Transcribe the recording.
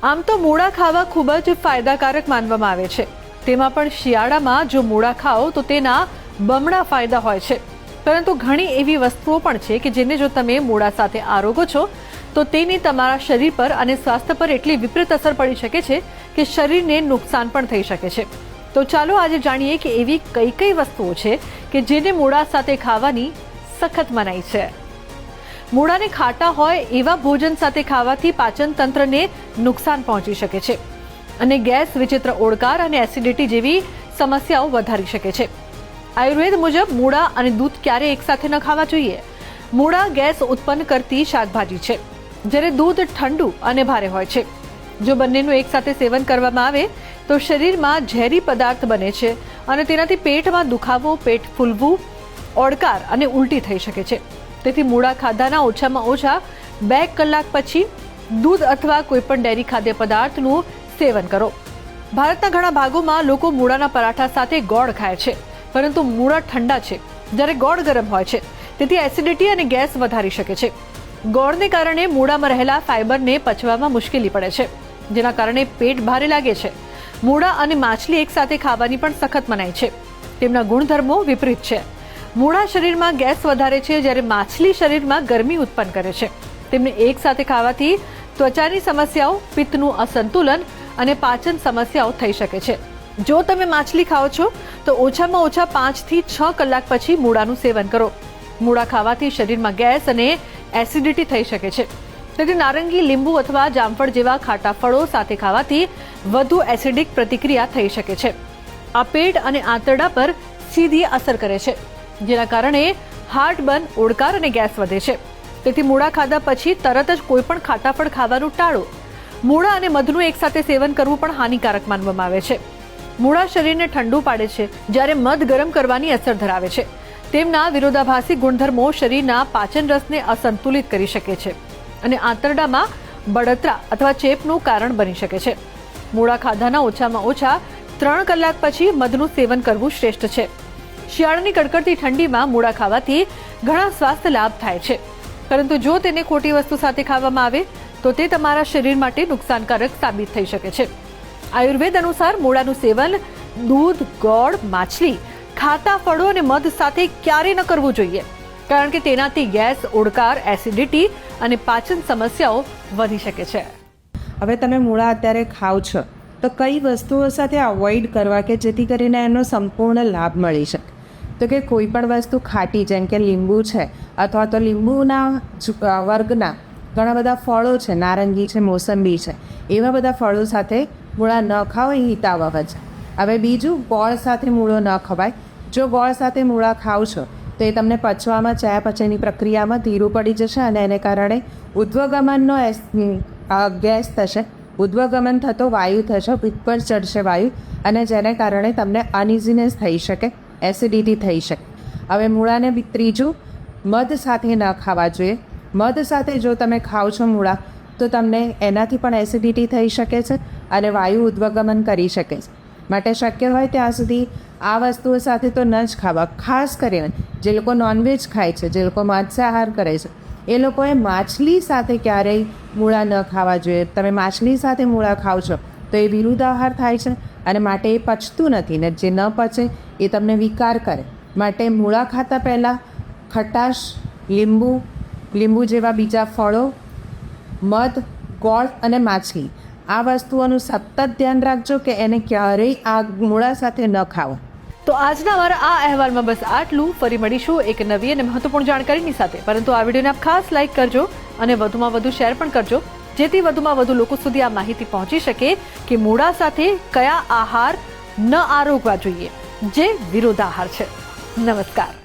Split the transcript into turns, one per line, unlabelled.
આમ તો મૂળા ખાવા ખૂબ જ ફાયદાકારક માનવામાં આવે છે. તેમાં પણ શિયાળામાં જો મૂળા ખાઓ તો તેના બમણા ફાયદા હોય છે. પરંતુ ઘણી એવી વસ્તુઓ પણ છે કે જેને જો તમે મૂળા સાથે આરોગો છો તો તેની તમારા શરીર પર અને સ્વાસ્થ્ય પર એટલી વિપરીત અસર પડી શકે છે કે શરીરને નુકસાન પણ થઈ શકે છે. તો ચાલો આજે જાણીએ કે એવી કઈ કઈ વસ્તુઓ છે કે જેને મૂળા સાથે ખાવાની સખત મનાઈ છે. મૂળાને ખાટા હોય એવા ભોજન સાથે ખાવાથી પાચન તંત્રને નુકસાન પહોંચી શકે છે અને ગેસ, વિચિત્ર ઓડકાર અને એસિડિટી જેવી સમસ્યાઓ વધારી શકે છે. આયુર્વેદ મુજબ મૂળા અને દૂધ ક્યારે એકસાથે ન ખાવા જોઈએ. મૂળા ગેસ ઉત્પન્ન કરતી શાકભાજી છે, જ્યારે દૂધ ઠંડુ અને ભારે હોય છે. જો બંનેનું એકસાથે સેવન કરવામાં આવે તો શરીરમાં ઝેરી પદાર્થ બને છે અને તેનાથી પેટમાં દુખાવો, પેટ ફૂલવું, ઓડકાર અને ઉલટી થઈ શકે છે. તેથી મૂળા ખાધાના ઓછામાં ઓછા 2 કલાક પછી દૂધ અથવા કોઈપણ ડેરી ખાદ્ય પદાર્થનું સેવન કરો. ભારતના ઘણા ભાગોમાં લોકો મૂળાના પરાઠા સાથે ગોળ ખાય છે, પરંતુ મૂળા ઠંડા છે જ્યારે ગોળ ગરમ હોય છે, તેથી એસિડિટી અને ગેસ વધારી શકે છે. ગોળને કારણે મૂળામાં રહેલા ફાઇબરને પચવામાં મુશ્કેલી પડે છે, જેના કારણે પેટ ભારે લાગે છે. મૂળા અને માછલી એકસાથે ખાવાની પણ સખત મનાઈ છે. તેમના ગુણધર્મો વિપરીત છે. મૂળા શરીરમાં ગેસ વધારે છે, જ્યારે માછલી શરીરમાં ગરમી ઉત્પન્ન કરે છે. તેમને એકસાથે ખાવાથી ત્વચાની સમસ્યાઓ, પિત્તનું અસંતુલન અને પાચન સમસ્યાઓ થઈ શકે છે. જો તમે માછલી ખાઓ છો તો ઓછામાં ઓછા 5 થી 6 કલાક પછી મૂળાનું સેવન કરો. મૂળા ખાવાથી શરીરમાં ગેસ અને એસિડિટી થઈ શકે છે. તેથી નારંગી, લીંબુ અથવા જામફળ જેવા ખાટા ફળો સાથે ખાવાથી વધુ એસિડિક પ્રતિક્રિયા થઈ શકે છે. આ પેટ અને આંતરડા પર સીધી અસર કરે છે, જેના કારણે હાર્ટબર્ન, ઓડકાર અને ગેસ વધે છે. તેથી મૂળા ખાધા પછી તરત જ કોઈ પણ ખાટા ફળ ખાવાનું ટાળો. મૂળા અને મધનું એકસાથે સેવન કરવું પણ હાનિકારક માનવામાં આવે છે. મૂળા શરીરને ઠંડુ પાડે છે, જ્યારે મધ ગરમ કરવાની અસર ધરાવે છે. તેમના વિરોધાભાસી ગુણધર્મો શરીરના પાચન રસને અસંતુલિત કરી શકે છે અને આંતરડામાં બળતરા અથવા ચેપનું કારણ બની શકે છે. મૂળા ખાધાના ઓછામાં ઓછા 3 કલાક પછી મધનું સેવન કરવું શ્રેષ્ઠ છે. શિયાળાની કડકડતી ઠંડીમાં મૂળા ખાવાથી ઘણા સ્વાસ્થ્ય લાભ થાય છે, પરંતુ જો તેને ખોટી વસ્તુ સાથે ખાવામાં આવે તો તે તમારા શરીર માટે નુકસાનકારક સાબિત થઈ શકે છે. આયુર્વેદ અનુસાર મૂળાનું સેવન દૂધ, ગોળ, માછલી, ખાટા ફળો અને મધ સાથે ક્યારેય ન કરવું જોઈએ, કારણ કે તેનાથી ગેસ, ઓડકાર, એસિડિટી અને પાચન સમસ્યાઓ વધી શકે છે.
હવે તમે મૂળા અત્યારે ખાઓ છો તો કઈ વસ્તુઓ સાથે અવોઇડ કરવા કે જેથી કરીને એનો સંપૂર્ણ લાભ મળી શકે? તો કે કોઈ પણ વસ્તુ ખાટી, જેમ કે લીંબુ છે અથવા તો લીંબુના વર્ગના ઘણા બધા ફળો છે, નારંગી છે, મોસંબી છે, એવા બધા ફળો સાથે મૂળા ન ખાઓ, એ હિતાવહ છે. હવે બીજું, ગોળ સાથે મૂળો ન ખવાય. જો ગોળ સાથે મૂળા ખાઓ છો તો એ તમને પચવામાં, ચયાપચયની પ્રક્રિયામાં ધીરું પડી જશે અને એને કારણે ઉધ્વગમનનો ગેસ થશે, ઉધ્વગમન થતો વાયુ થશે, પિત્ત પર ચડશે વાયુ, અને જેને કારણે તમને અનઇઝીનેસ થઈ શકે, એસિડિટી થઈ શકે. હવે મૂળાને ત્રીજું, મધ સાથે ન ખાવા જોઈએ. મધ સાથે જો તમે ખાઓ છો મૂળા તો તમને એનાથી પણ એસિડિટી થઈ શકે છે અને વાયુ ઉધ્વગમન કરી શકે છે. માટે શક્ય હોય ત્યાં સુધી આ વસ્તુઓ સાથે તો ન જ ખાવા. ખાસ કરીને જે લોકો નોનવેજ ખાય છે, જે લોકો માંસાહાર કરે છે, એ લોકોએ માછલી સાથે ક્યારેય મૂળા ન ખાવા જોઈએ. તમે માછલી સાથે મૂળા ખાઓ છો તો એ વિરુદ્ધ આહાર થાય છે અને માટે એ પચતું નથી, ને જે ન પચે એ તમને વિકાર કરે. માટે મૂળા ખાતા પહેલાં ખટાશ, લીંબુ જેવા બીજા ફળો, મધ, ગોળ અને માછલી, આ વસ્તુઓનું સતત ધ્યાન રાખજો કે એને ક્યારેય આ મૂળા સાથે ન ખાઓ.
તો આજના અમારા આ અહેવાલમાં બસ આટલું. ફરી મળીશું એક નવી અને મહત્વપૂર્ણ જાણકારીની સાથે. પરંતુ આ વિડીયોને આપ ખાસ લાઇક કરજો અને વધુમાં વધુ શેર પણ કરજો, જેથી વધુમાં વધુ લોકો સુધી આ માહિતી પહોંચી શકે કે મૂળા સાથે કયા આહાર ન આરોગવા જોઈએ, જે વિરોધાહાર છે. નમસ્કાર.